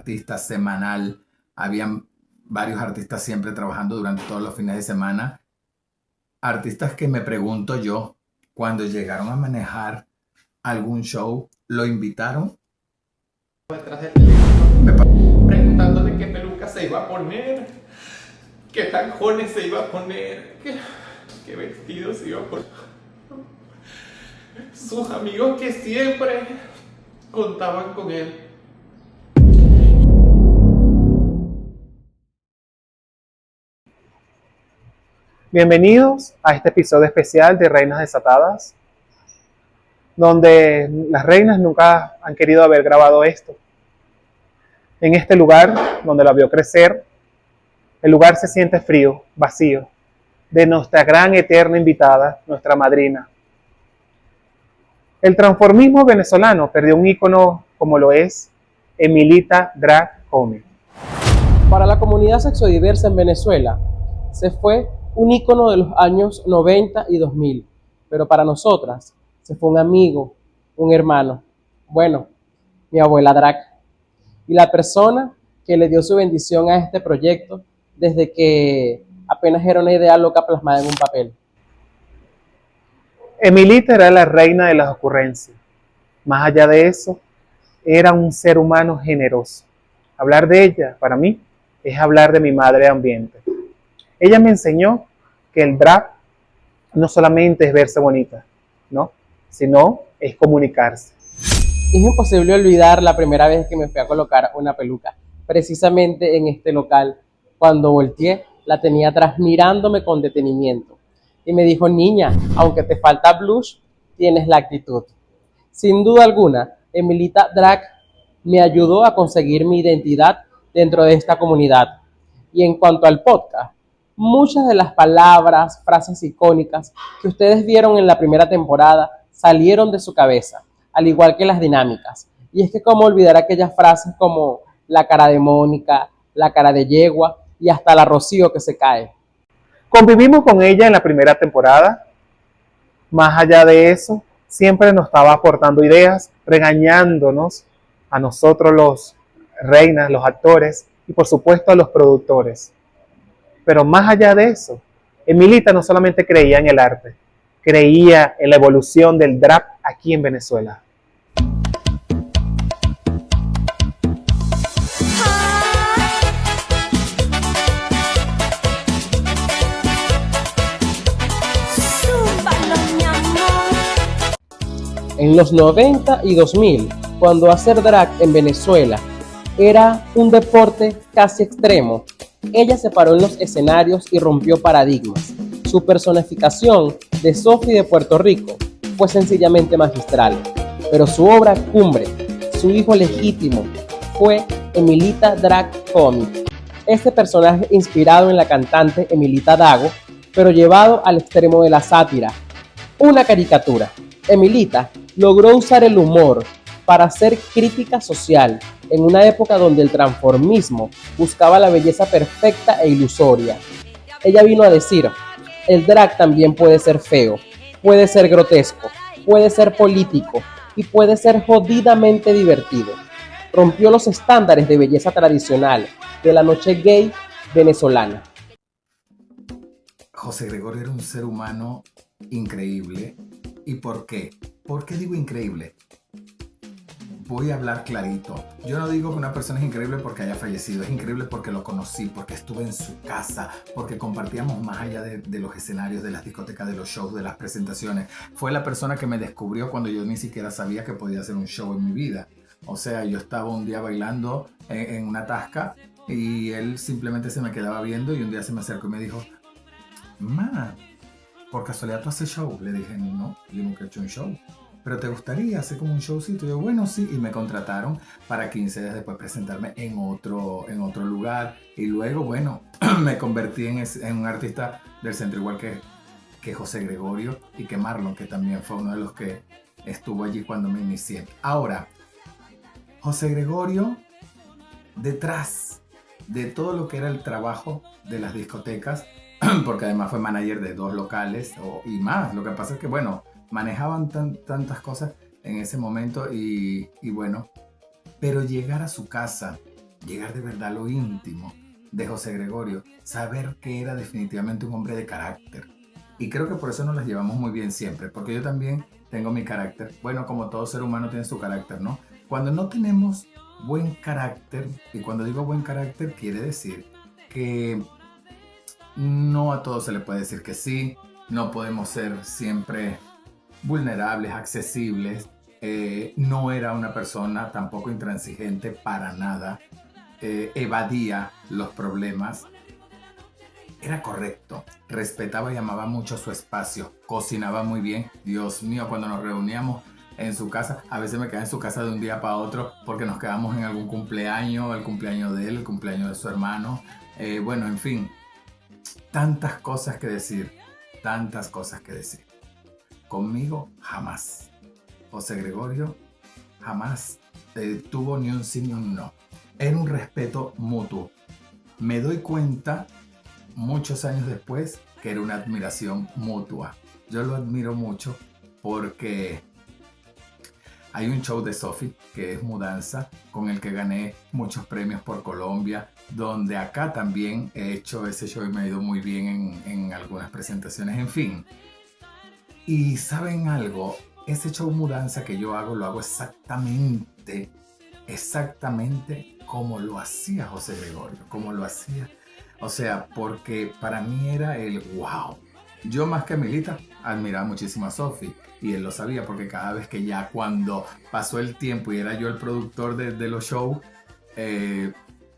artistas semanal. Habían varios artistas siempre trabajando durante todos los fines de semana. Artistas que me pregunto yo, cuando llegaron a manejar algún show, ¿lo invitaron? Detrás del teléfono, preguntándole qué peluca se iba a poner, qué tacones se iba a poner, qué vestido se iba a poner. Sus amigos que siempre contaban con él. Bienvenidos a este episodio especial de Reinas Desatadas, donde las reinas nunca han querido haber grabado esto. En este lugar, donde la vio crecer, el lugar se siente frío, vacío, de nuestra gran eterna invitada, nuestra madrina. El transformismo venezolano perdió un ícono como lo es Emilita Drag Homie. Para la comunidad sexodiversa en Venezuela, se fue un ícono de los años 90 y 2000, pero para nosotras se fue un amigo, un hermano, bueno, mi abuela Drag, y la persona que le dio su bendición a este proyecto desde que apenas era una idea loca plasmada en un papel. Emilita era la reina de las ocurrencias. Más allá de eso, era un ser humano generoso. Hablar de ella, para mí, es hablar de mi madre ambiente. Ella me enseñó que el drag no solamente es verse bonita, ¿no? Sino es comunicarse. Es imposible olvidar la primera vez que me fui a colocar una peluca, precisamente en este local. Cuando volteé, la tenía atrás mirándome con detenimiento. Y me dijo: niña, aunque te falta blush, tienes la actitud. Sin duda alguna, Emilita Drag me ayudó a conseguir mi identidad dentro de esta comunidad. Y en cuanto al podcast, muchas de las palabras, frases icónicas que ustedes vieron en la primera temporada salieron de su cabeza, al igual que las dinámicas. Y es que cómo olvidar aquellas frases como la cara de Mónica, la cara de yegua y hasta la Rocío que se cae. Convivimos con ella en la primera temporada. Más allá de eso, siempre nos estaba aportando ideas, regañándonos a nosotros los reinas, los actores y por supuesto a los productores. Pero más allá de eso, Emilita no solamente creía en el arte, creía en la evolución del drag aquí en Venezuela. En los 90 y 2000, cuando hacer drag en Venezuela era un deporte casi extremo, ella se paró en los escenarios y rompió paradigmas. Su personificación de Sophie de Puerto Rico fue sencillamente magistral, pero su obra cumbre, su hijo legítimo, fue Emilita Drag Homie. Este personaje inspirado en la cantante Emilita Dago, pero llevado al extremo de la sátira, una caricatura. Emilita logró usar el humor para hacer crítica social en una época donde el transformismo buscaba la belleza perfecta e ilusoria. Ella vino a decir: el drag también puede ser feo, puede ser grotesco, puede ser político y puede ser jodidamente divertido. Rompió los estándares de belleza tradicional de la noche gay venezolana. José Gregorio era un ser humano increíble. ¿Y por qué? ¿Por qué digo increíble? Voy a hablar clarito. Yo no digo que una persona es increíble porque haya fallecido, es increíble porque lo conocí, porque estuve en su casa, porque compartíamos más allá de los escenarios, de las discotecas, de los shows, de las presentaciones. Fue la persona que me descubrió cuando yo ni siquiera sabía que podía hacer un show en mi vida. O sea, yo estaba un día bailando en una tasca y él simplemente se me quedaba viendo y un día se me acercó y me dijo: "Ma, ¿por casualidad tú haces show?" Le dije: "No, yo nunca he hecho un show. ¿Pero te gustaría hacer como un showcito?" Y yo: "Bueno, sí." Y me contrataron para 15 días después presentarme en otro lugar. Y luego, bueno, me convertí en un artista del centro, igual que José Gregorio y que Marlon, que también fue uno de los que estuvo allí cuando me inicié. Ahora, José Gregorio, detrás de todo lo que era el trabajo de las discotecas, porque además fue manager de 2 locales y más. Lo que pasa es que, bueno, manejaban tantas cosas en ese momento y bueno, pero llegar a su casa llegar de verdad a lo íntimo de José Gregorio, saber que era definitivamente un hombre de carácter. Y creo que por eso nos las llevamos muy bien siempre, porque yo también tengo mi carácter. Bueno, como todo ser humano tiene su carácter, ¿no? Cuando no tenemos buen carácter, y cuando digo buen carácter quiere decir que no a todo se le puede decir que sí, no podemos ser siempre vulnerables, accesibles. No era una persona tampoco intransigente para nada, evadía los problemas, era correcto, respetaba y amaba mucho su espacio, cocinaba muy bien. Dios mío, cuando nos reuníamos en su casa, a veces me quedaba en su casa de un día para otro porque nos quedamos en algún cumpleaños, el cumpleaños de él, el cumpleaños de su hermano, bueno, en fin, tantas cosas que decir, tantas cosas que decir. Conmigo jamás. José Gregorio jamás tuvo ni un sí ni un no. Era un respeto mutuo. Me doy cuenta muchos años después que era una admiración mutua. Yo lo admiro mucho porque hay un show de Sophie que es Mudanza, con el que gané muchos premios por Colombia, donde acá también he hecho ese show y me ha ido muy bien en algunas presentaciones, en fin. Y ¿saben algo? Ese show Mudanza que yo hago, lo hago exactamente como lo hacía José Gregorio, como lo hacía. O sea, porque para mí era el wow. Yo más que a Milita admiraba muchísimo a Sophie y él lo sabía porque cada vez que ya cuando pasó el tiempo y era yo el productor de los shows,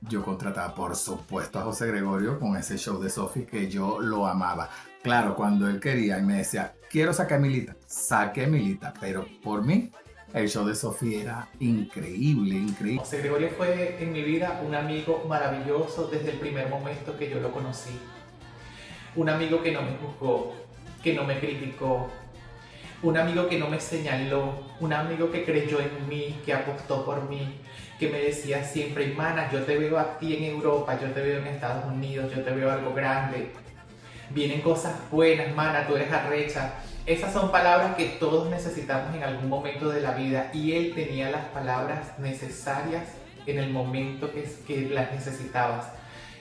yo contrataba por supuesto a José Gregorio con ese show de Sophie que yo lo amaba. Claro, cuando él quería y me decía, quiero sacar a Milita, saqué a Milita, pero por mí el show de Sophie era increíble, increíble. José Gregorio fue en mi vida un amigo maravilloso desde el primer momento que yo lo conocí. Un amigo que no me juzgó, que no me criticó, un amigo que no me señaló, un amigo que creyó en mí, que apostó por mí, que me decía siempre, Mana, yo te veo a ti en Europa, yo te veo en Estados Unidos, yo te veo algo grande. Vienen cosas buenas, Mana, tú eres arrecha. Esas son palabras que todos necesitamos en algún momento de la vida y él tenía las palabras necesarias en el momento que las necesitabas.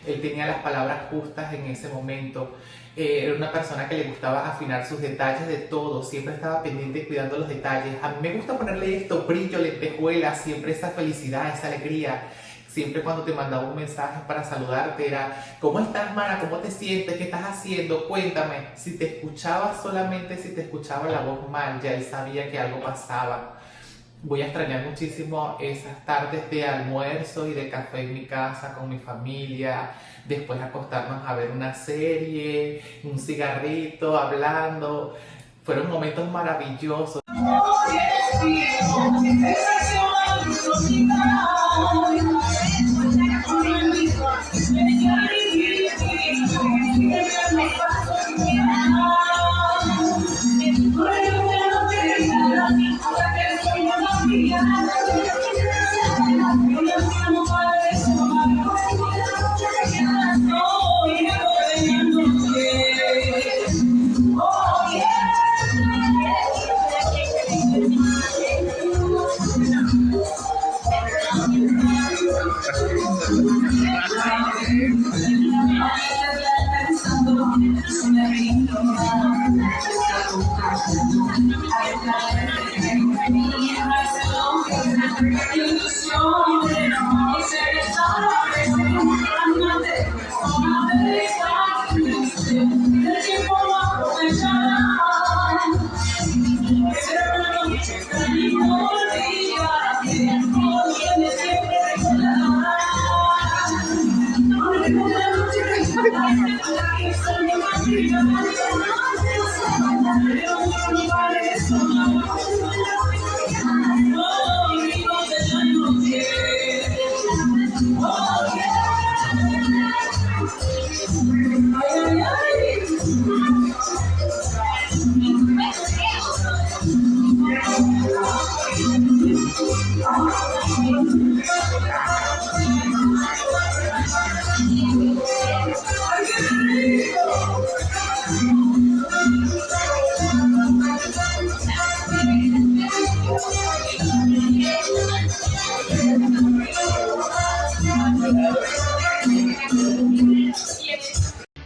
Él tenía las palabras justas en ese momento. Era una persona que le gustaba afinar sus detalles de todo, siempre estaba pendiente y cuidando los detalles. A mí me gusta ponerle esto, brillo, lentejuelas, siempre esa felicidad, esa alegría. Siempre cuando te mandaba un mensaje para saludarte era, ¿cómo estás, Mana? ¿Cómo te sientes? ¿Qué estás haciendo? Cuéntame. Si te escuchaba, solamente si te escuchaba la voz mal, ya él sabía que algo pasaba. Voy a extrañar muchísimo esas tardes de almuerzo y de café en mi casa con mi familia, después acostarnos a ver una serie, un cigarrito, hablando. Fueron momentos maravillosos.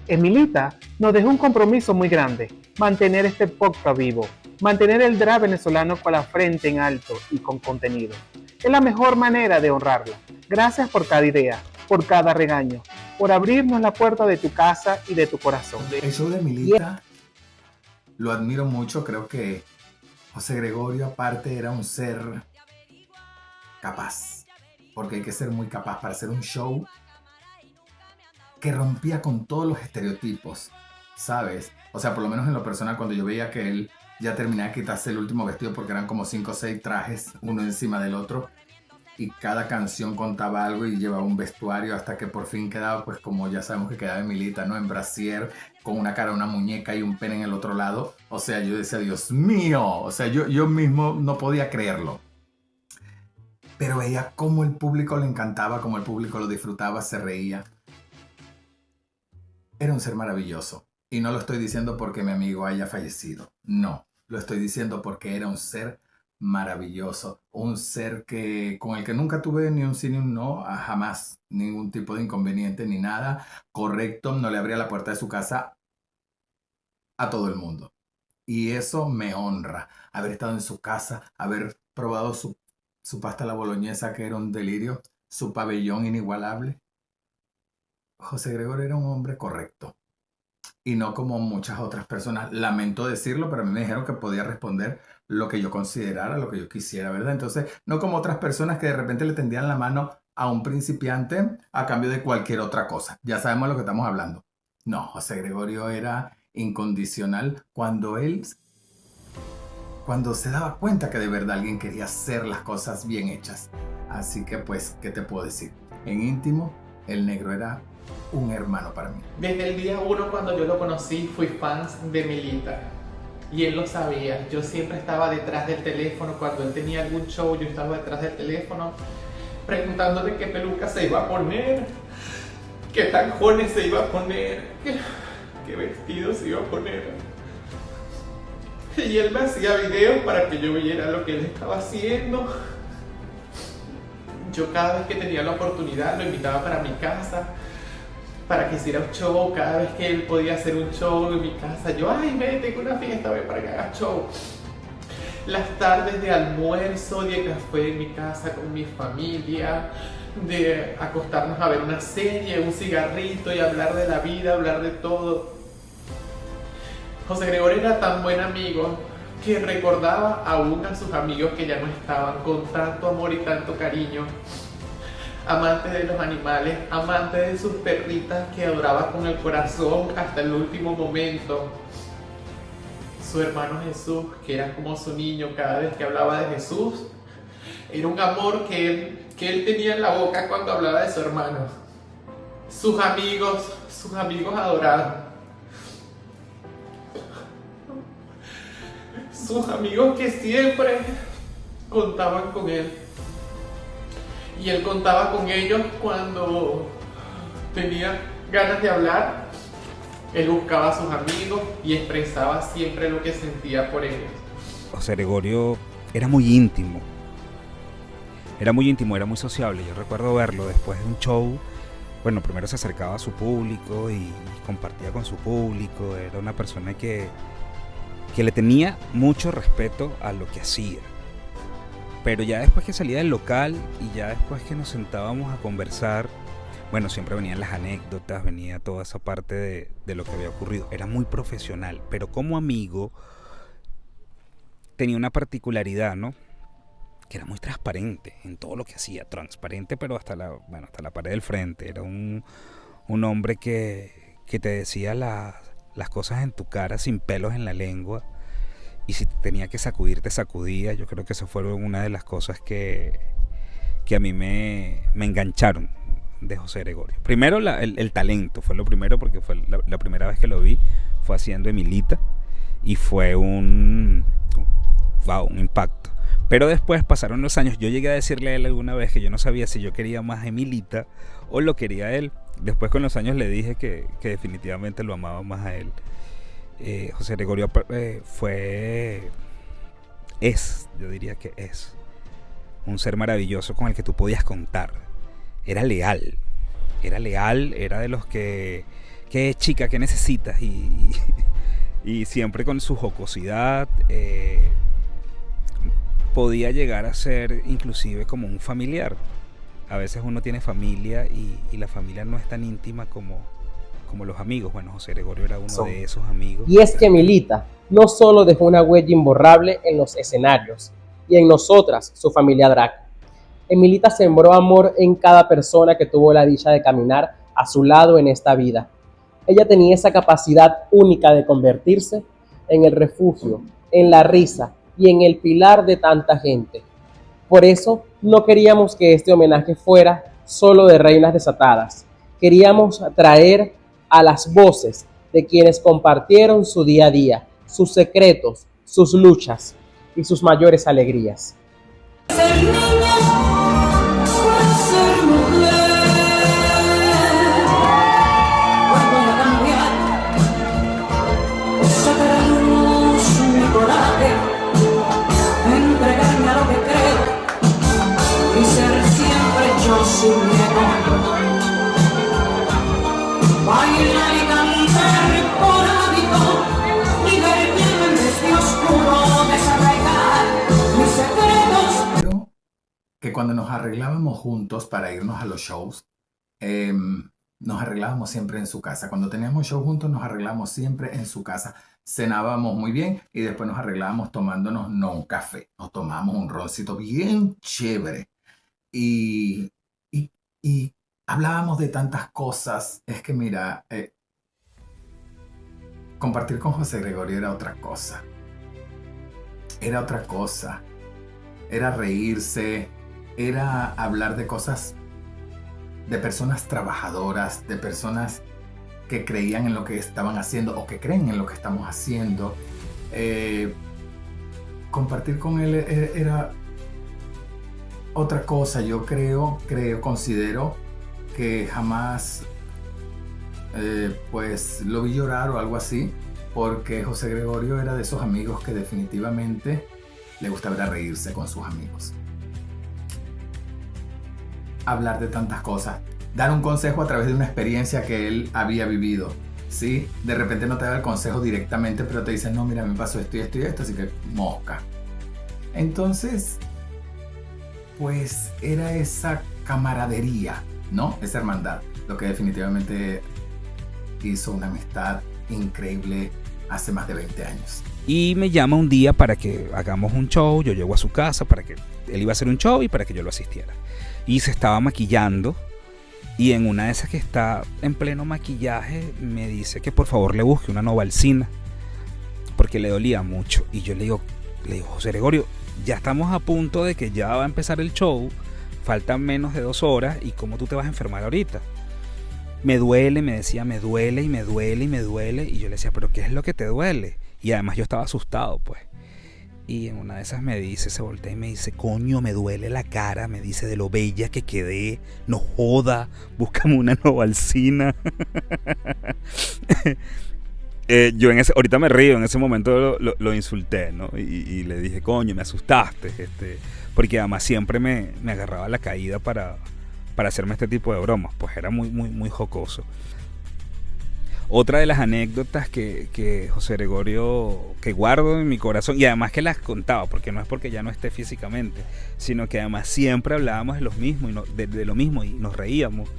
Emilita nos dejó un compromiso muy grande, mantener este podcast vivo, mantener el drag venezolano con la frente en alto y con contenido. Es la mejor manera de honrarla. Gracias por cada idea, por cada regaño, por abrirnos la puerta de tu casa y de tu corazón. El show de Milita lo admiro mucho. Creo que José Gregorio aparte era un ser capaz, porque hay que ser muy capaz para hacer un show que rompía con todos los estereotipos, ¿sabes? O sea, por lo menos en lo personal, cuando yo veía que él ya terminaba de quitarse el último vestido, porque eran como 5 o 6 trajes, uno encima del otro, y cada canción contaba algo y llevaba un vestuario hasta que por fin quedaba, pues como ya sabemos que quedaba Emilita, ¿no? En brasier, con una cara, una muñeca y un pene en el otro lado. O sea, yo decía, Dios mío, o sea, yo mismo no podía creerlo. Pero veía cómo el público le encantaba, cómo el público lo disfrutaba, se reía. Era un ser maravilloso. Y no lo estoy diciendo porque mi amigo haya fallecido. No, lo estoy diciendo porque era un ser maravilloso. Un ser con el que nunca tuve ni un sí ni un no, jamás. Ningún tipo de inconveniente ni nada. Correcto, no le abría la puerta de su casa a todo el mundo. Y eso me honra. Haber estado en su casa, haber probado su pasta a la boloñesa, que era un delirio, su pabellón inigualable. José Gregorio era un hombre correcto. Y no como muchas otras personas. Lamento decirlo, pero a mí me dijeron que podía responder lo que yo considerara, lo que yo quisiera, ¿verdad? Entonces, no como otras personas que de repente le tendían la mano a un principiante a cambio de cualquier otra cosa. Ya sabemos de lo que estamos hablando. No, José Gregorio era incondicional cuando se daba cuenta que de verdad alguien quería hacer las cosas bien hechas. Así que pues, ¿qué te puedo decir? En íntimo, el negro era un hermano para mí. Desde el día 1 cuando yo lo conocí fui fan de Milita. Y él lo sabía. Yo siempre estaba detrás del teléfono. Cuando él tenía algún show, yo estaba detrás del teléfono preguntándole qué peluca se iba a poner, qué tacones se iba a poner, qué vestido se iba a poner. Y él me hacía videos para que yo viera lo que él estaba haciendo. Yo cada vez que tenía la oportunidad lo invitaba para mi casa para que hiciera un show. Cada vez que él podía hacer un show en mi casa, yo, ay, ven, tengo una fiesta, ven para que hagas show. Las tardes de almuerzo, de café en mi casa con mi familia, de acostarnos a ver una serie, un cigarrito y hablar de la vida, hablar de todo. José Gregorio era tan buen amigo que recordaba aún a sus amigos que ya no estaban, con tanto amor y tanto cariño. Amante de los animales, amante de sus perritas que adoraba con el corazón hasta el último momento. Su hermano Jesús, que era como su niño, cada vez que hablaba de Jesús, era un amor que él tenía en la boca cuando hablaba de su hermano. Sus amigos adorados. Sus amigos que siempre contaban con él. Y él contaba con ellos cuando tenía ganas de hablar. Él buscaba a sus amigos y expresaba siempre lo que sentía por ellos. José Gregorio era muy íntimo. Era muy sociable. Yo recuerdo verlo después de un show. Bueno, primero se acercaba a su público y compartía con su público. Era una persona que le tenía mucho respeto a lo que hacía. Pero ya después que salía del local y ya después que nos sentábamos a conversar, bueno, siempre venían las anécdotas, venía toda esa parte de lo que había ocurrido. Era muy profesional, pero como amigo tenía una particularidad, ¿no? Que era muy transparente en todo lo que hacía. Transparente, pero hasta la pared del frente. Era un hombre que te decía las cosas en tu cara sin pelos en la lengua. Y si tenía que sacudir, te sacudía. Yo creo que eso fue una de las cosas que a mí me engancharon de José Gregorio. Primero el talento, fue lo primero, porque fue la primera vez que lo vi, fue haciendo Emilita. Y fue un impacto. Pero después pasaron los años. Yo llegué a decirle a él alguna vez que yo no sabía si yo quería más a Emilita o lo quería a él. Después con los años le dije que definitivamente lo amaba más a él. José Gregorio yo diría que es un ser maravilloso con el que tú podías contar. Era leal, era de los que ¿qué chica, qué necesitas? Y siempre con su jocosidad podía llegar a ser inclusive como un familiar. A veces uno tiene familia y la familia no es tan íntima como los amigos. Bueno, José Gregorio era uno de esos amigos. Y es que Emilita no solo dejó una huella imborrable en los escenarios y en nosotras, su familia drag. Emilita sembró amor en cada persona que tuvo la dicha de caminar a su lado en esta vida. Ella tenía esa capacidad única de convertirse en el refugio, en la risa y en el pilar de tanta gente. Por eso no queríamos que este homenaje fuera solo de reinas desatadas. Queríamos traer a las voces de quienes compartieron su día a día, sus secretos, sus luchas y sus mayores alegrías. Ser niña, ser mujer, pues voy a cambiar, sacar a luz mi coraje, entregarme a lo que creo y ser siempre yo sin miedo. Bailar y cantar por hábito y ver bien el desvío oscuro, desarraigar mis secretos. Pero que cuando nos arreglábamos juntos para irnos a los shows, nos arreglábamos siempre en su casa. Cuando teníamos show juntos, nos arreglábamos siempre en su casa. Cenábamos muy bien y después nos arreglábamos tomándonos, no un café, nos tomábamos un roncito bien chévere. Y hablábamos de tantas cosas. Es que mira, compartir con José Gregorio era otra cosa. Era otra cosa. Era reírse, era hablar de cosas, de personas trabajadoras, de personas que creían en lo que estaban haciendo o que creen en lo que estamos haciendo. Compartir con él era otra cosa. Yo considero que jamás pues lo vi llorar o algo así, porque José Gregorio era de esos amigos que definitivamente le gustaba ir a reírse con sus amigos. Hablar de tantas cosas, dar un consejo a través de una experiencia que él había vivido, ¿sí? De repente no te da el consejo directamente, pero te dice, no, mira, me pasó esto y esto y esto, así que mosca. Entonces, pues era esa camaradería, ¿no? Esa hermandad, lo que definitivamente hizo una amistad increíble hace más de 20 años. Y me llama un día para que hagamos un show. Yo llego a su casa para que él iba a hacer un show y para que yo lo asistiera. Y se estaba maquillando. Y en una de esas que está en pleno maquillaje me dice que por favor le busque una Novalcina porque le dolía mucho. Y yo le digo, José Gregorio, ya estamos a punto de que ya va a empezar el show. Faltan menos de 2 horas. ¿Y cómo tú te vas a enfermar ahorita? Me duele, me decía, me duele y me duele y me duele. Y yo le decía, ¿pero qué es lo que te duele? Y además yo estaba asustado, pues. Y en una de esas me dice, se voltea y me dice, coño, me duele la cara. Me dice, de lo bella que quedé. No joda, búscame una Novalcina. Yo ahorita me río, en ese momento lo insulté, ¿no? Y le dije, coño, me asustaste. Porque además siempre me agarraba la caída para hacerme este tipo de bromas. Pues era muy, muy, muy jocoso. Otra de las anécdotas que José Gregorio, que guardo en mi corazón, y además que las contaba, porque no es porque ya no esté físicamente, sino que además siempre hablábamos de lo mismo y nos reíamos.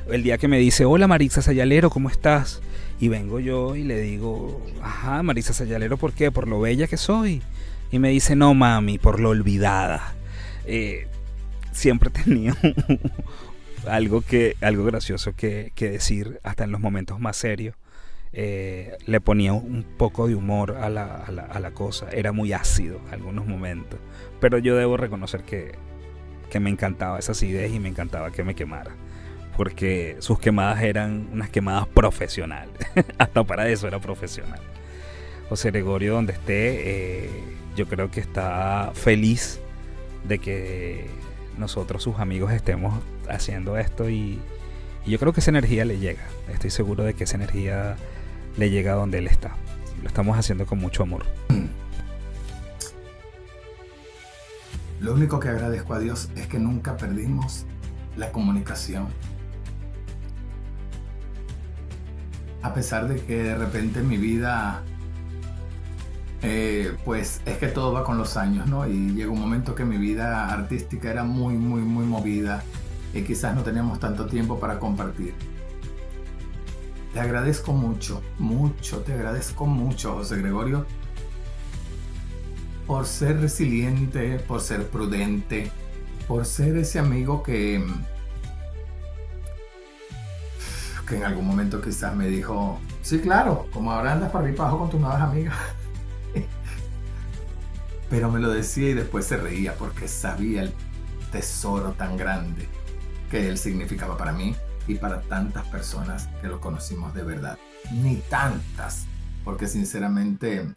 El día que me dice, hola Maritza Sayalero, ¿cómo estás? Y vengo yo y le digo, ajá, Maritza Sayalero, ¿por qué? Por lo bella que soy. Y me dice, no mami, por lo olvidada. Siempre tenía algo gracioso que decir, hasta en los momentos más serios. Le ponía un poco de humor a la cosa. Era muy ácido en algunos momentos, pero yo debo reconocer que me encantaba esas ideas y me encantaba que me quemara, porque sus quemadas eran unas quemadas profesionales. Hasta para eso era profesional. José Gregorio, donde esté, yo creo que está feliz de que nosotros, sus amigos, estemos haciendo esto, y yo creo que esa energía le llega. Estoy seguro de que esa energía le llega a donde él está. Lo estamos haciendo con mucho amor. Lo único que agradezco a Dios es que nunca perdimos la comunicación. a pesar de que de repente en mi vida, pues es que todo va con los años, ¿no? Y llegó un momento que mi vida artística era muy, muy, muy movida y quizás no teníamos tanto tiempo para compartir. Te agradezco mucho, mucho, te agradezco mucho, José Gregorio, por ser resiliente, por ser prudente, por ser ese amigo que en algún momento quizás me dijo, sí, claro, como ahora andas para arriba y para abajo con tus nuevas amigas. Pero me lo decía y después se reía porque sabía el tesoro tan grande que él significaba para mí y para tantas personas que lo conocimos de verdad. Ni tantas, porque sinceramente,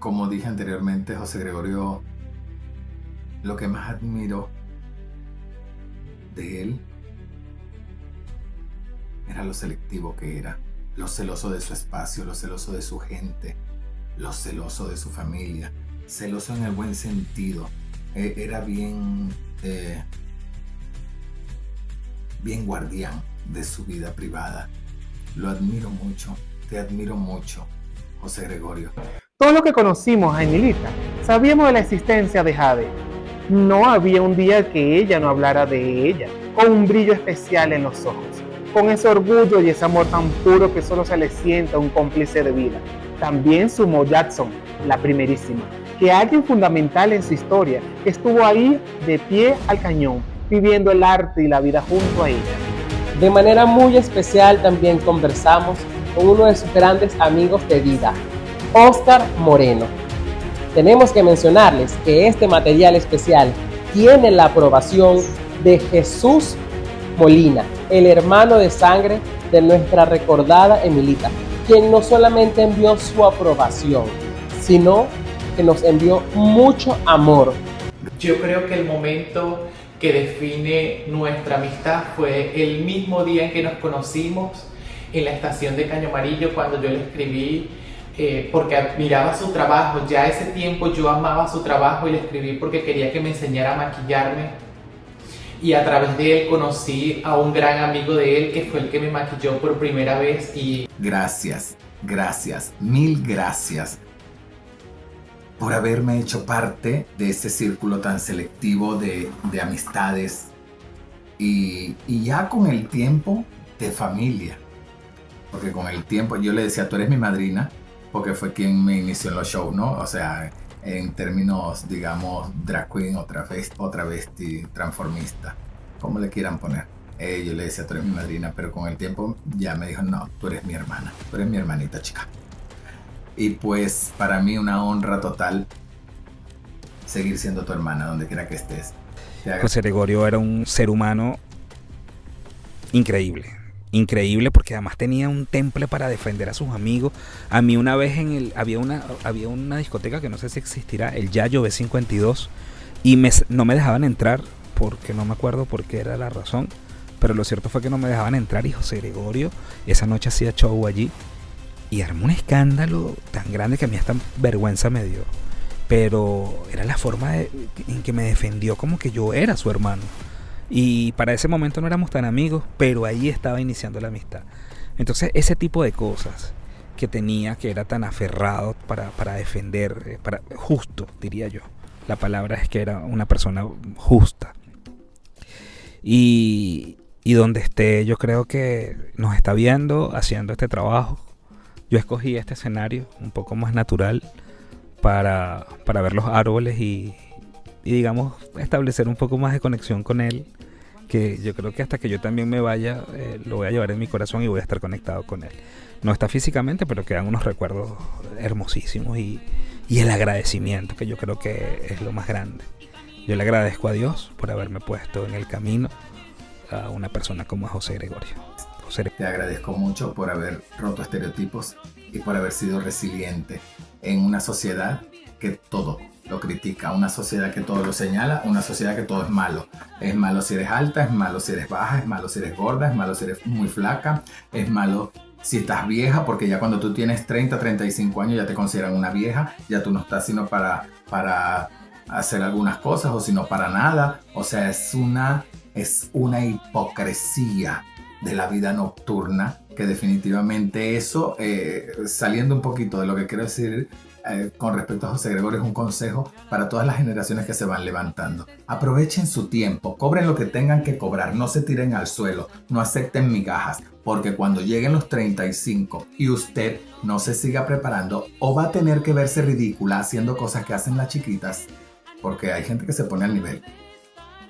como dije anteriormente, José Gregorio, lo que más admiro de él era lo selectivo que era, lo celoso de su espacio, lo celoso de su gente, lo celoso de su familia, celoso en el buen sentido. Era bien guardián de su vida privada. Lo admiro mucho, te admiro mucho, José Gregorio. Todo lo que conocimos a Emilita, sabíamos de la existencia de Jade. No había un día que ella no hablara de ella, con un brillo especial en los ojos, con ese orgullo y ese amor tan puro que solo se le siente a un cómplice de vida. También sumó Jackson, la primerísima, que alguien fundamental en su historia, que estuvo ahí de pie al cañón, viviendo el arte y la vida junto a ella. De manera muy especial también conversamos con uno de sus grandes amigos de vida, Óscar Moreno. Tenemos que mencionarles que este material especial tiene la aprobación de Jesús Molina, el hermano de sangre de nuestra recordada Emilita, quien no solamente envió su aprobación, sino que nos envió mucho amor. Yo creo que el momento que define nuestra amistad fue el mismo día en que nos conocimos en la estación de Caño Amarillo, cuando yo le escribí porque admiraba su trabajo. Ya ese tiempo yo amaba su trabajo y le escribí porque quería que me enseñara a maquillarme, y a través de él conocí a un gran amigo de él que fue el que me maquilló por primera vez. Y gracias, gracias, mil gracias por haberme hecho parte de ese círculo tan selectivo de amistades y ya con el tiempo de familia, porque con el tiempo yo le decía, tú eres mi madrina, porque fue quien me inició en los shows, ¿no? O sea, en términos, digamos, drag queen o travesti, transformista, como le quieran poner. Yo le decía, tú eres mi madrina, pero con el tiempo ya me dijo, no, tú eres mi hermana, tú eres mi hermanita chica. Y pues para mí una honra total seguir siendo tu hermana donde quiera que estés. José Gregorio era un ser humano increíble. Increíble, porque además tenía un temple para defender a sus amigos. A mí una vez había una discoteca que no sé si existirá, el Yayo B52, y no me dejaban entrar porque no me acuerdo por qué era la razón, pero lo cierto fue que no me dejaban entrar, y José Gregorio esa noche hacía show allí y armó un escándalo tan grande que a mí hasta vergüenza me dio, pero era la forma en que me defendió, como que yo era su hermano. Y para ese momento no éramos tan amigos, pero ahí estaba iniciando la amistad. Entonces ese tipo de cosas que tenía, que era tan aferrado para defender, justo, diría yo. La palabra es que era una persona justa. Y donde esté, yo creo que nos está viendo haciendo este trabajo. Yo escogí este escenario un poco más natural para ver los árboles y digamos establecer un poco más de conexión con él, que yo creo que hasta que yo también me vaya lo voy a llevar en mi corazón y voy a estar conectado con él. No está físicamente, pero quedan unos recuerdos hermosísimos y el agradecimiento, que yo creo que es lo más grande. Yo le agradezco a Dios por haberme puesto en el camino a una persona como José Gregorio. Te agradezco mucho por haber roto estereotipos y por haber sido resiliente en una sociedad que todo lo critica, una sociedad que todo lo señala, una sociedad que todo es malo. Es malo si eres alta, es malo si eres baja, es malo si eres gorda, es malo si eres muy flaca, es malo si estás vieja, porque ya cuando tú tienes 30, 35 años ya te consideran una vieja, ya tú no estás sino para hacer algunas cosas o sino para nada. O sea, es una hipocresía de la vida nocturna, que definitivamente eso, saliendo un poquito de lo que quiero decir con respecto a José Gregorio, es un consejo para todas las generaciones que se van levantando. Aprovechen su tiempo, cobren lo que tengan que cobrar, no se tiren al suelo, no acepten migajas, porque cuando lleguen los 35 y usted no se siga preparando, o va a tener que verse ridícula haciendo cosas que hacen las chiquitas, porque hay gente que se pone al nivel.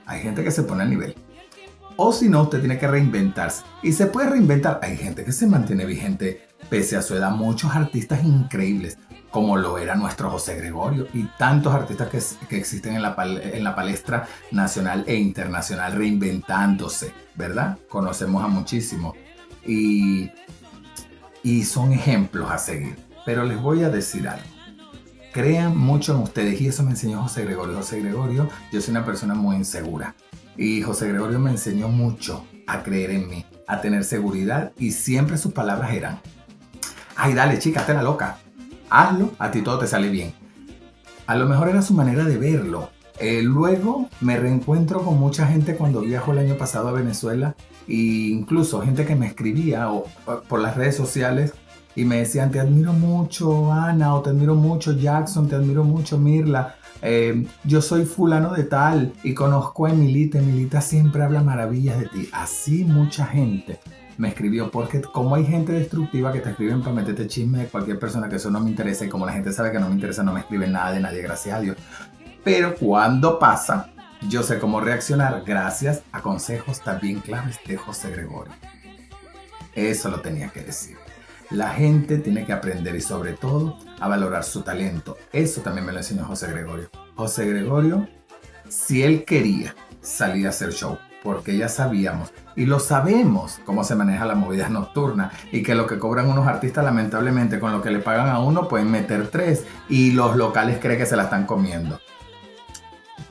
Hay gente que se pone al nivel. O si no, usted tiene que reinventarse. Y se puede reinventar. Hay gente que se mantiene vigente pese a su edad. Muchos artistas increíbles, como lo era nuestro José Gregorio. Y tantos artistas que existen en la palestra nacional e internacional reinventándose, ¿verdad? Conocemos a muchísimos. Y son ejemplos a seguir. Pero les voy a decir algo. Crean mucho en ustedes y eso me enseñó José Gregorio. José Gregorio, yo soy una persona muy insegura. Y José Gregorio me enseñó mucho a creer en mí, a tener seguridad y siempre sus palabras eran: ay, dale chica, hazte la loca, hazlo, a ti todo te sale bien. A lo mejor era su manera de verlo. Luego me reencuentro con mucha gente cuando viajo el año pasado a Venezuela e incluso gente que me escribía por las redes sociales y me decían: te admiro mucho Ana, o te admiro mucho Jackson, te admiro mucho Mirla. Yo soy fulano de tal y conozco a Emilita. Emilita siempre habla maravillas de ti. Así mucha gente me escribió, porque como hay gente destructiva que te escriben para meterte chisme de cualquier persona, que eso no me interesa, y como la gente sabe que no me interesa, no me escriben nada de nadie, gracias a Dios. Pero cuando pasa, yo sé cómo reaccionar gracias a consejos también claves de José Gregorio. Eso lo tenía que decir. La gente tiene que aprender y sobre todo a valorar su talento. Eso también me lo enseñó José Gregorio. José Gregorio, si él quería salir a hacer show, porque ya sabíamos y lo sabemos cómo se maneja la movida nocturna y que lo que cobran unos artistas, lamentablemente, con lo que le pagan a uno pueden meter 3 y los locales creen que se la están comiendo.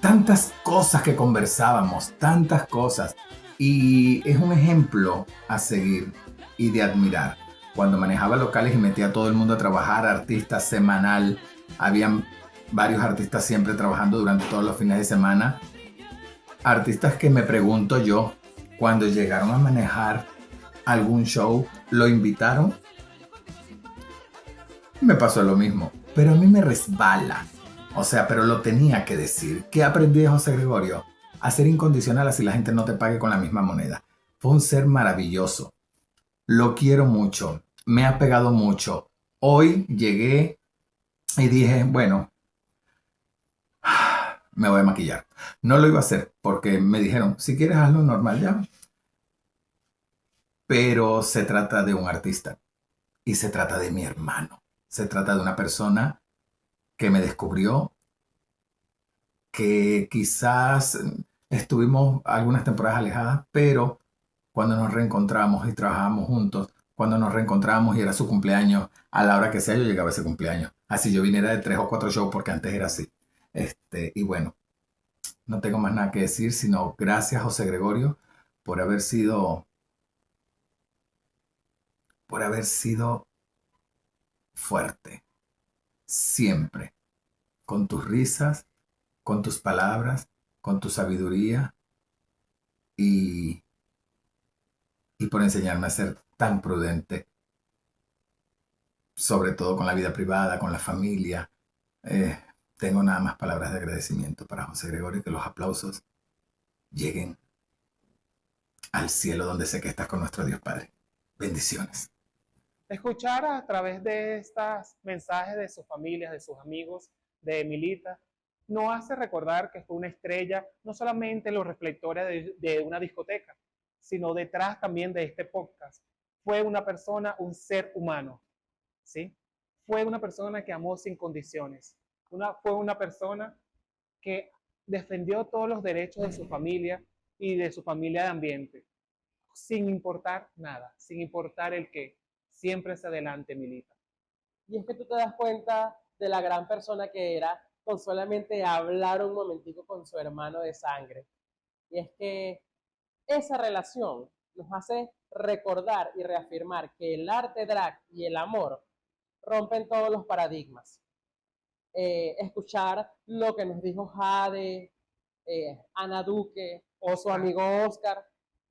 Tantas cosas que conversábamos, tantas cosas, y es un ejemplo a seguir y de admirar. Cuando manejaba locales y metía a todo el mundo a trabajar, artistas semanal, habían varios artistas siempre trabajando durante todos los fines de semana. Artistas que me pregunto yo, cuando llegaron a manejar algún show, ¿lo invitaron? Me pasó lo mismo, pero a mí me resbala. O sea, pero lo tenía que decir. ¿Qué aprendí de José Gregorio? A ser incondicional así la gente no te pague con la misma moneda. Fue un ser maravilloso. Lo quiero mucho. Me ha pegado mucho. Hoy llegué y dije, bueno, me voy a maquillar. No lo iba a hacer porque me dijeron, si quieres hazlo normal ya. Pero se trata de un artista y se trata de mi hermano. Se trata de una persona que me descubrió, que quizás estuvimos algunas temporadas alejadas, pero cuando nos reencontramos y trabajábamos juntos, cuando nos reencontramos y era su cumpleaños, a la hora que sea yo llegaba a ese cumpleaños. Así yo viniera de 3 o 4 shows, porque antes era así. Y bueno, no tengo más nada que decir, sino gracias José Gregorio por haber sido fuerte, siempre, con tus risas, con tus palabras, con tu sabiduría y por enseñarme a ser tan prudente, sobre todo con la vida privada, con la familia. Tengo nada más palabras de agradecimiento para José Gregorio, que los aplausos lleguen al cielo donde sé que estás con nuestro Dios Padre. Bendiciones. Escuchar a través de estos mensajes de sus familias, de sus amigos, de Emilita, nos hace recordar que fue una estrella, no solamente en los reflectores de una discoteca, sino detrás también de este podcast. Fue una persona, un ser humano, ¿sí? Fue una persona que amó sin condiciones. Fue una persona que defendió todos los derechos de su familia y de su familia de ambiente, sin importar nada, sin importar el qué. Siempre es adelante, Milita. Y es que tú te das cuenta de la gran persona que era con solamente hablar un momentico con su hermano de sangre. Y es que esa relación nos hace recordar y reafirmar que el arte drag y el amor rompen todos los paradigmas. Escuchar lo que nos dijo Jade, Ana Duque o su amigo Oscar,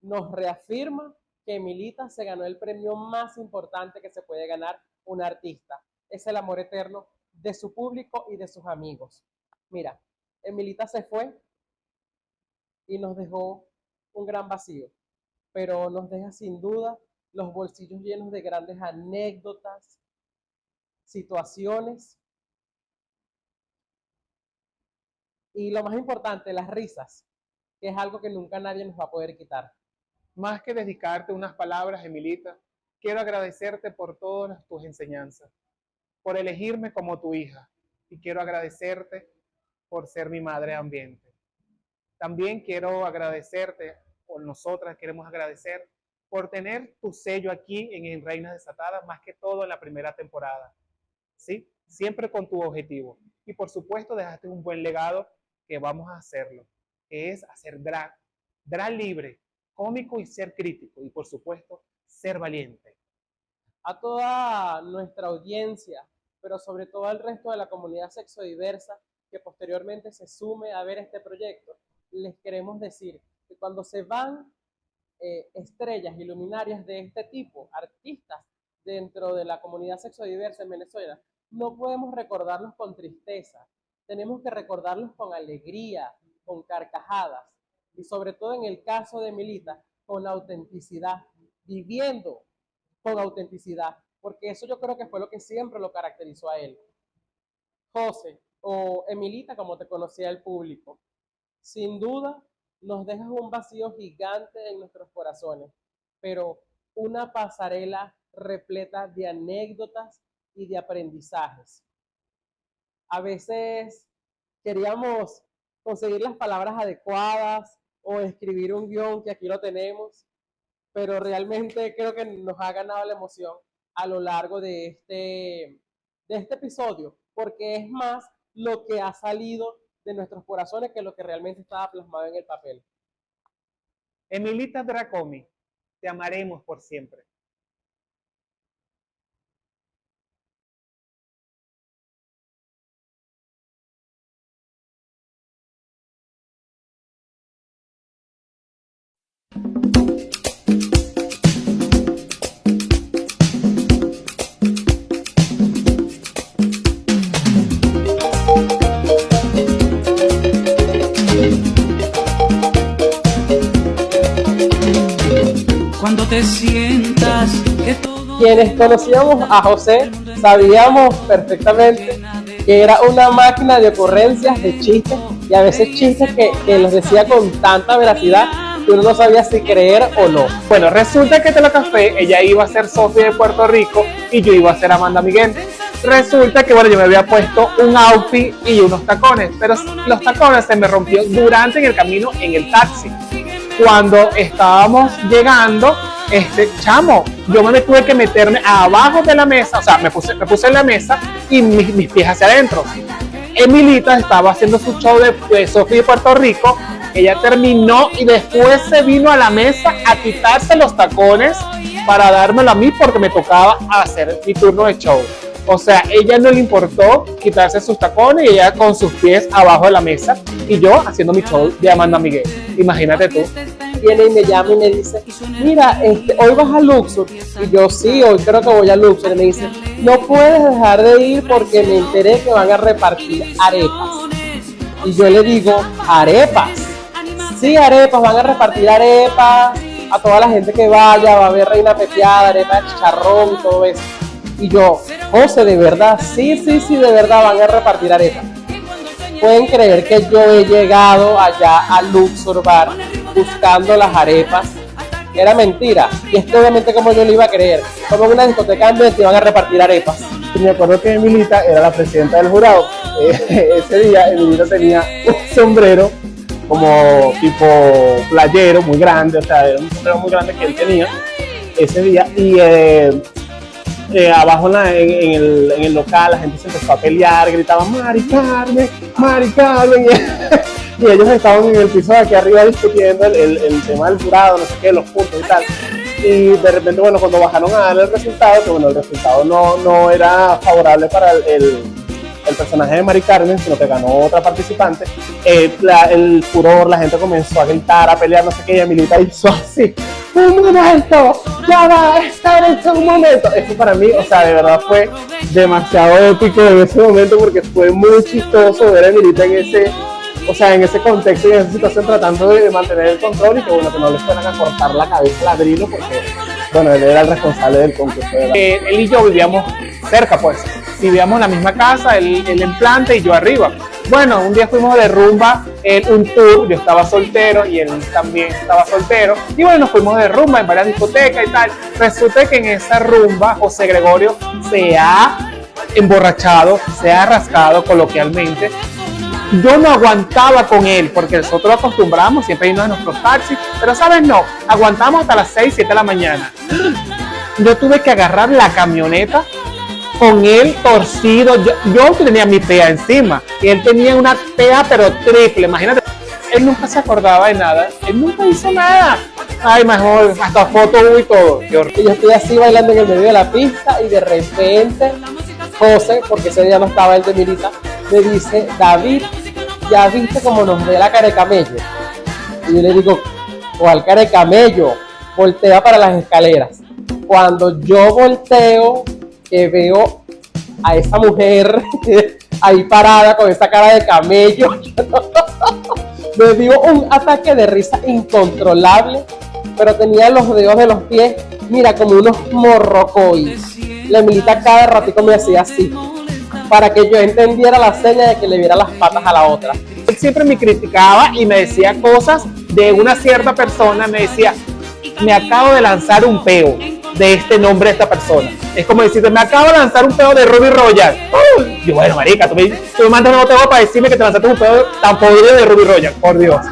nos reafirma que Emilita se ganó el premio más importante que se puede ganar un artista. Es el amor eterno de su público y de sus amigos. Mira, Emilita se fue y nos dejó un gran vacío, pero nos deja sin duda los bolsillos llenos de grandes anécdotas, situaciones y lo más importante, las risas, que es algo que nunca nadie nos va a poder quitar. Más que dedicarte unas palabras, Emilita, quiero agradecerte por todas tus enseñanzas, por elegirme como tu hija, y quiero agradecerte por ser mi madre ambiente. También quiero agradecerte, o nosotras queremos agradecer, por tener tu sello aquí en Reinas Desatadas, más que todo en la primera temporada, ¿sí? Siempre con tu objetivo. Y por supuesto dejaste un buen legado que vamos a hacerlo, que es hacer drag libre, cómico y ser crítico, y por supuesto, ser valiente. A toda nuestra audiencia, pero sobre todo al resto de la comunidad sexodiversa que posteriormente se sume a ver este proyecto, les queremos decir que cuando se van estrellas y luminarias de este tipo, artistas dentro de la comunidad sexodiversa en Venezuela, no podemos recordarlos con tristeza, tenemos que recordarlos con alegría, con carcajadas y sobre todo en el caso de Emilita, con autenticidad, viviendo con autenticidad, porque eso yo creo que fue lo que siempre lo caracterizó a él. José, o Emilita como te conocía el público, sin duda nos dejas un vacío gigante en nuestros corazones, pero una pasarela repleta de anécdotas y de aprendizajes. A veces queríamos conseguir las palabras adecuadas o escribir un guión, que aquí lo tenemos, pero realmente creo que nos ha ganado la emoción a lo largo de este episodio, porque es más lo que ha salido de nuestros corazones que lo que realmente estaba plasmado en el papel. Emilita Dracomi, te amaremos por siempre. Cuando te sientas que todo... Quienes conocíamos a José sabíamos perfectamente que era una máquina de ocurrencias, de chistes, y a veces chistes que los decía con tanta veracidad que uno no sabía si creer o no. Bueno, resulta que Te Café, ella iba a ser Sofía de Puerto Rico y yo iba a ser Amanda Miguel. Resulta que, bueno, yo me había puesto un outfit y unos tacones, pero los tacones se me rompió durante en el camino en el taxi. Cuando estábamos llegando, chamo, yo me tuve que meterme abajo de la mesa, o sea, me puse en la mesa y mis pies hacia adentro. Emilita estaba haciendo su show de Sofía de Puerto Rico, ella terminó y después se vino a la mesa a quitarse los tacones para dármelo a mí porque me tocaba hacer mi turno de show. O sea, ella no le importó quitarse sus tacones y ella con sus pies abajo de la mesa y yo haciendo mi show de Amanda Miguel. Imagínate tú. Viene y me llama y me dice, mira, hoy vas a Luxor. Y yo, sí, hoy creo que voy a Luxor. Y me dice, no puedes dejar de ir porque me enteré que van a repartir arepas. Y yo le digo, ¿arepas? Sí, arepas, van a repartir arepas a toda la gente que vaya, va a haber reina pepiada, arepa de chicharrón y todo eso. Y yo, José, ¿de verdad? Sí, de verdad van a repartir arepas. Pueden creer que yo he llegado allá a Luxor Bar buscando las arepas. Era mentira. Y esto obviamente como yo lo iba a creer. Como en una discoteca en que iban a repartir arepas. Y me acuerdo que Emilita era la presidenta del jurado. Ese día Emilita tenía un sombrero como tipo playero, muy grande. O sea, era un sombrero muy grande que él tenía ese día. Y abajo en el local la gente se empezó a pelear, gritaban Mari Carmen, y ellos estaban en el piso de aquí arriba discutiendo el tema del jurado, no sé qué, los puntos y tal. Y de repente, bueno, cuando bajaron a dar el resultado, que bueno, el resultado no era favorable para el personaje de Mari Carmen, sino que ganó otra participante, el furor, la gente comenzó a gritar, a pelear, no sé qué, y Emilita hizo así, un momento, ya va a estar en un momento. Eso para mí, o sea, de verdad fue demasiado épico en ese momento porque fue muy chistoso ver a Emilita en ese, o sea, en ese contexto y en esa situación tratando de mantener el control y que bueno, que no les fueran a cortar la cabeza al ladrilo porque, bueno, él era el responsable del concurso. Él y yo vivíamos cerca, pues, vivíamos en la misma casa, él en planta y yo arriba. Bueno, un día fuimos de rumba, un tour, yo estaba soltero y él también estaba soltero, y bueno, nos fuimos de rumba en varias discotecas y tal. Resulta que en esa rumba José Gregorio se ha emborrachado, se ha rascado coloquialmente. Yo no aguantaba con él, porque nosotros acostumbramos siempre irnos en nuestros taxis, pero sabes, no, aguantamos hasta las 6, 7 de la mañana. Yo tuve que agarrar la camioneta con él torcido, yo tenía mi pea encima, y él tenía una pea pero triple, imagínate, él nunca se acordaba de nada, él nunca hizo nada. Ay, mejor, hasta foto y todo. Y yo estoy así bailando en el medio de la pista y de repente José, porque ese día no estaba el de Milita, me dice, David, ¿ya viste cómo nos ve la cara de camello? Y yo le digo, ¿cuál cara de camello? Voltea para las escaleras. Cuando yo volteo, que veo a esa mujer ahí parada con esa cara de camello, me dio un ataque de risa incontrolable, pero tenía los dedos de los pies, mira, como unos morrocois. La Emilita cada ratico me hacía así, para que yo entendiera la seña de que le viera las patas a la otra. Él siempre me criticaba y me decía cosas de una cierta persona, me decía, me acabo de lanzar un peo de este nombre de esta persona. Es como decirte, me acabo de lanzar un peo de Ruby Royal. Y bueno, marica, tú me mandas un peo para decirme que te lanzaste un peo tan podrido de Ruby Royal, por Dios.